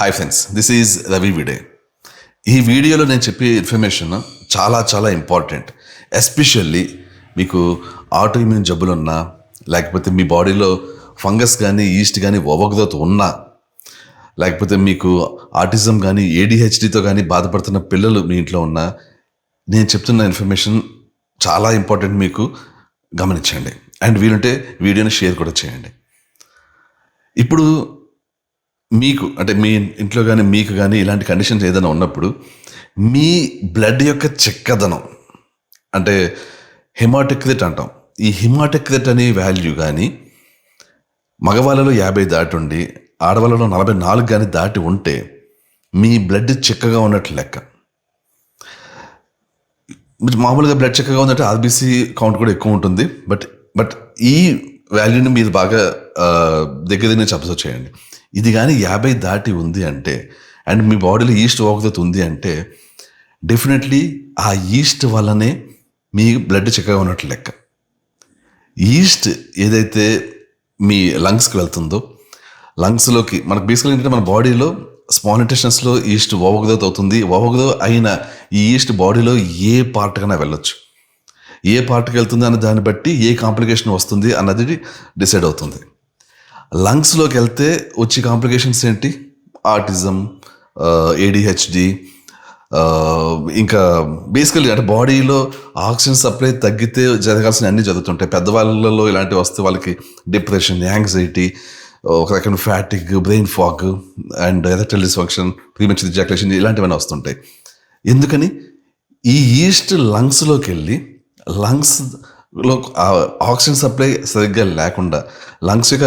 Hi friends, this is Ravi విడే. ఈ వీడియోలో నేను చెప్పే ఇన్ఫర్మేషన్ చాలా చాలా ఇంపార్టెంట్. ఎస్పెషల్లీ మీకు ఆటో ఇమ్యూన్ జబ్బులున్నా, లేకపోతే మీ బాడీలో ఫంగస్ కానీ ఈస్ట్ కానీ ఓవర్గ్రోత్ ఉన్నా, లేకపోతే మీకు ఆటిజం కానీ ఏడిహెచ్డితో కానీ బాధపడుతున్న పిల్లలు మీ ఇంట్లో ఉన్నా, నేను చెప్తున్న ఇన్ఫర్మేషన్ చాలా ఇంపార్టెంట్. మీకు గమనించండి అండ్ వీలుంటే వీడియోని షేర్ కూడా చేయండి. ఇప్పుడు మీకు అంటే మీ ఇంట్లో కానీ మీకు కానీ ఇలాంటి కండిషన్స్ ఏదైనా ఉన్నప్పుడు మీ బ్లడ్ యొక్క చిక్కదనం అంటే హిమాటోక్రిట్ అంటాం. ఈ హిమాటోక్రిట్ అనే వాల్యూ కానీ మగవాళ్ళలో 50 దాటి ఉండి ఆడవాళ్ళలో 44 కానీ దాటి ఉంటే మీ బ్లడ్ చిక్కగా ఉన్నట్లు లెక్క. మామూలుగా బ్లడ్ చిక్కగా ఉందంటే ఆర్బీసీ కౌంట్ కూడా ఎక్కువ ఉంటుంది. బట్ ఈ వాల్యూని మీరు బాగా దగ్గర నుంచి అబ్జర్వ్ చేయండి. ఇది కానీ 50 దాటి ఉంది అంటే అండ్ మీ బాడీలో ఈస్ట్ ఓవర్గ్రోత్ ఉంది అంటే డెఫినెట్లీ ఆ ఈస్ట్ వల్లనే మీ బ్లడ్ చిక్కగా ఉన్నట్లు లెక్క. ఈస్ట్ ఏదైతే మీ లంగ్స్కి వెళ్తుందో, లంగ్స్లోకి మనకు బేసికల్ ఏంటంటే మన బాడీలో స్మాల్ ఇంటెస్టైన్స్లో ఈస్ట్ ఓవర్గ్రోత్ అవుతుంది. ఓవర్గ్రోత్ అయిన ఈ ఈస్ట్ బాడీలో ఏ పార్ట్ కన్నా వెళ్ళొచ్చు. ఏ పార్ట్కి వెళ్తుంది అనే దాన్ని బట్టి ఏ కాంప్లికేషన్ వస్తుంది అన్నది డిసైడ్ అవుతుంది. లంగ్స్లోకి వెళ్తే వచ్చే కాంప్లికేషన్స్ ఏంటి? ఆటిజం, ఏడిహెచ్డి, ఇంకా బేసికల్లీ అంటే బాడీలో ఆక్సిజన్ సప్లై తగ్గితే జరగాల్సిన అన్నీ జరుగుతుంటాయి. పెద్దవాళ్ళలో ఇలాంటివి వస్తే వాళ్ళకి డిప్రెషన్, యాంగ్జైటీ, ఒక రకమైన fatigue, brain fog and erectile dysfunction, premature ejaculation ఇలాంటివన్నీ వస్తుంటాయి. ఎందుకని? ఈ ఈస్ట్ లంగ్స్లోకి వెళ్ళి లంగ్స్లో ఆక్సిజన్ సప్లై సరిగ్గా లేకుండా లంగ్స్ యొక్క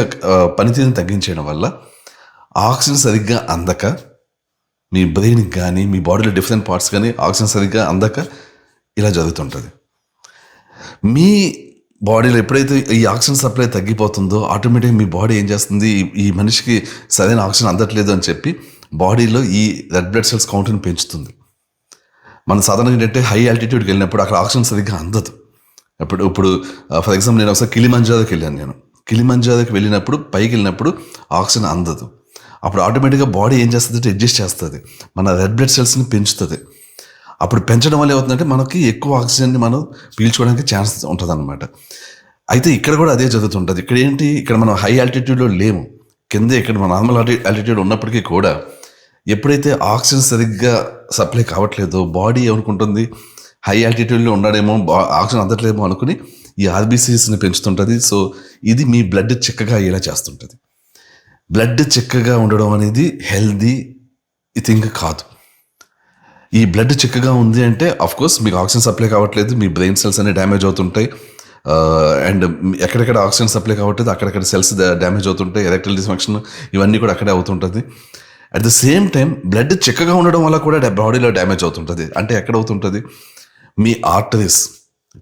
పనితీరుని తగ్గించడం వల్ల ఆక్సిజన్ సరిగ్గా అందక మీ బ్రెయిన్కి కానీ మీ బాడీలో డిఫరెంట్ పార్ట్స్ కానీ ఆక్సిజన్ సరిగ్గా అందక ఇలా జరుగుతుంటుంది. మీ బాడీలో ఎప్పుడైతే ఈ ఆక్సిజన్ సప్లై తగ్గిపోతుందో ఆటోమేటిక్గా మీ బాడీ ఏం చేస్తుంది, ఈ మనిషికి సరైన ఆక్సిజన్ అందట్లేదు అని చెప్పి బాడీలో ఈ రెడ్ బ్లడ్ సెల్స్ కౌంట్ని పెంచుతుంది. మన సాధారణంగా ఏంటంటే హై ఆల్టిట్యూడ్కి వెళ్ళినప్పుడు అక్కడ ఆక్సిజన్ సరిగ్గా అందదు. ఇప్పుడు ఫర్ ఎగ్జాంపుల్ నేను ఒకసారి కిలిమంజారోకి వెళ్ళాను. కిలిమంజారోకి వెళ్ళినప్పుడు పైకి వెళ్ళినప్పుడు ఆక్సిజన్ అందదు. అప్పుడు ఆటోమేటిక్గా బాడీ ఏం చేస్తుంది, అడ్జస్ట్ చేస్తుంది, మన రెడ్ బ్లడ్ సెల్స్ని పెంచుతుంది. అప్పుడు పెంచడం వల్ల ఏమవుతుందంటే మనకి ఎక్కువ ఆక్సిజన్ని మనం పీల్చుకోవడానికి ఛాన్స్ ఉంటుంది అనమాట. అయితే ఇక్కడ కూడా అదే జరుగుతుంటుంది. ఇక్కడ ఏంటి, ఇక్కడ మనం హై ఆల్టిట్యూడ్లో లేము, కిందే ఇక్కడ మన నార్మల్ ఆల్టిట్యూడ్ ఉన్నప్పటికీ కూడా ఎప్పుడైతే ఆక్సిజన్ సరిగ్గా సప్లై కావట్లేదో బాడీ ఏమనుకుంటుంది, హై ఆల్టిట్యూడ్లో ఉన్నాడేమో, ఆక్సిజన్ అందట్లేమో అనుకుని ఈ ఆర్బీసీస్ని పెంచుతుంటుంది. సో ఇది మీ బ్లడ్ చిక్కగా అయ్యేలా చేస్తుంటుంది. బ్లడ్ చిక్కగా ఉండడం అనేది హెల్దీ థింగ్ కాదు. ఈ బ్లడ్ చిక్కగా ఉంది అంటే అఫ్కోర్స్ మీకు ఆక్సిజన్ సప్లై కావట్లేదు, మీ బ్రెయిన్ సెల్స్ అన్ని డ్యామేజ్ అవుతుంటాయి అండ్ ఎక్కడెక్కడ ఆక్సిజన్ సప్లై కావట్లేదు అక్కడెక్కడ సెల్స్ డ్యామేజ్ అవుతుంటాయి, ఎరెక్టైల్ డిస్ఫంక్షన్ ఇవన్నీ కూడా అక్కడే అవుతుంటుంది. At the same time blood చిక్కగా ఉండడం వల్ల కూడా బాడీలో డ్యామేజ్ అవుతుంటుంది. అంటే ఎక్కడ అవుతుంటుంది, మీ ఆర్టరీస్,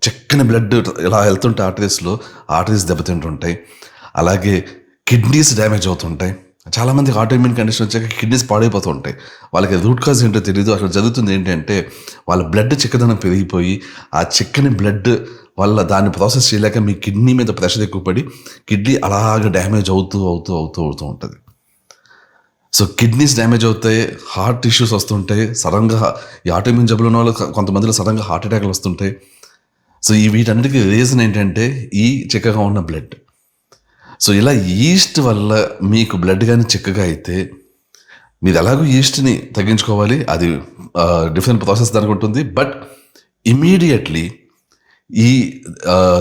చిక్కని బ్లడ్ ఇలా వెళ్తుంటే ఆర్టరీస్ దెబ్బతింటుంటాయి. అలాగే కిడ్నీస్ డ్యామేజ్ అవుతుంటాయి. చాలామందికి ఆటోఇమ్యూన్ కండిషన్ వచ్చాక కిడ్నీస్ పాడైపోతూ ఉంటాయి. వాళ్ళకి రూట్ కాజ్ ఏంటో తెలియదు. అక్కడ జరుగుతుంది ఏంటంటే వాళ్ళ బ్లడ్ చిక్కదనం పెరిగిపోయి ఆ చిక్కని బ్లడ్ వల్ల దాన్ని ప్రాసెస్ చేయలేక మీ కిడ్నీ మీద ప్రెషర్ ఎక్కువ పడి కిడ్నీ అలాగ డ్యామేజ్ అవుతూ ఉంటుంది. సో కిడ్నీస్ డ్యామేజ్ అవుతాయి, హార్ట్ ఇష్యూస్ వస్తుంటాయి. సడన్గా ఈ ఆటోఇమ్యూన్ జబ్బులు ఉన్న వాళ్ళు కొంతమందిలో సడన్గా హార్ట్ అటాక్లు వస్తుంటాయి. సో వీటన్నిటికీ రీజన్ ఏంటంటే ఈ చిక్కగా ఉన్న బ్లడ్. సో ఇలా ఈస్ట్ వల్ల మీకు బ్లడ్ కానీ చిక్కగా అయితే మీరు ఎలాగో ఈస్ట్ని తగ్గించుకోవాలి. అది డిఫరెంట్ ప్రాసెస్ దానికి ఉంటుంది. బట్ ఇమీడియట్లీ ఈ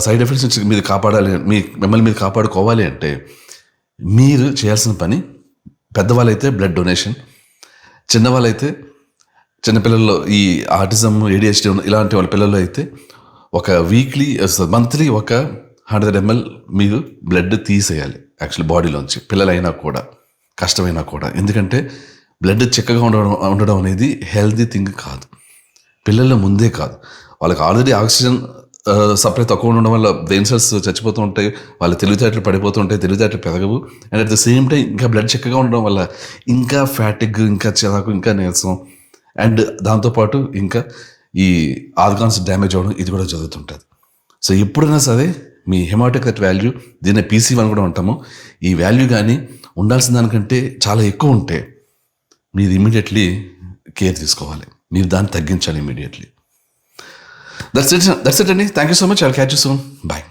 సైడ్ ఎఫెక్ట్స్ నుంచి మీరు కాపాడాలి, మిమ్మల్ని మీరు కాపాడుకోవాలి అంటే మీరు చేయాల్సిన పని, పెద్దవాళ్ళైతే బ్లడ్ డొనేషన్, చిన్నవాళ్ళైతే చిన్నపిల్లల్లో ఈ ఆటిజం, ఏడిహెచ్డి ఇలాంటి వాళ్ళ పిల్లల్లో అయితే ఒక మంత్లీ ఒక 100 ml మీరు బ్లడ్ తీసేయాలి యాక్చువల్లీ బాడీలోంచి. పిల్లలైనా కూడా కష్టమైనా కూడా, ఎందుకంటే బ్లడ్ చిక్కగా ఉండడం అనేది హెల్తీ థింగ్ కాదు. పిల్లల ముందే కాదు, వాళ్ళకి ఆల్రెడీ ఆక్సిజన్ సప్లై తక్కువ ఉండడం వల్ల బ్రెయిన్ సెల్స్ చచ్చిపోతూ ఉంటాయి, వాళ్ళ తెలివితేటలు పడిపోతూ ఉంటాయి, తెలివితేటలు పెరగవు. And at the same time ఇంకా బ్లడ్ చిక్కగా ఉండడం వల్ల ఇంకా ఫ్యాటిక్, ఇంకా చిరాకు, ఇంకా నీరసం అండ్ దాంతోపాటు ఇంకా ఈ ఆర్గాన్స్ డ్యామేజ్ అవ్వడం ఇది కూడా జరుగుతుంటుంది. సో ఎప్పుడైనా సరే మీ హెమాటోక్రిట్ వాల్యూ, దీన్ని PC1 కూడా ఉంటాము, ఈ వాల్యూ కానీ ఉండాల్సిన దానికంటే చాలా ఎక్కువ ఉంటే మీరు ఇమీడియట్లీ కేర్ తీసుకోవాలి, మీరు దాన్ని తగ్గించాలి ఇమీడియట్లీ. దట్స్ ఇట్ అండి. Thank you so much. I'll catch you soon. Bye.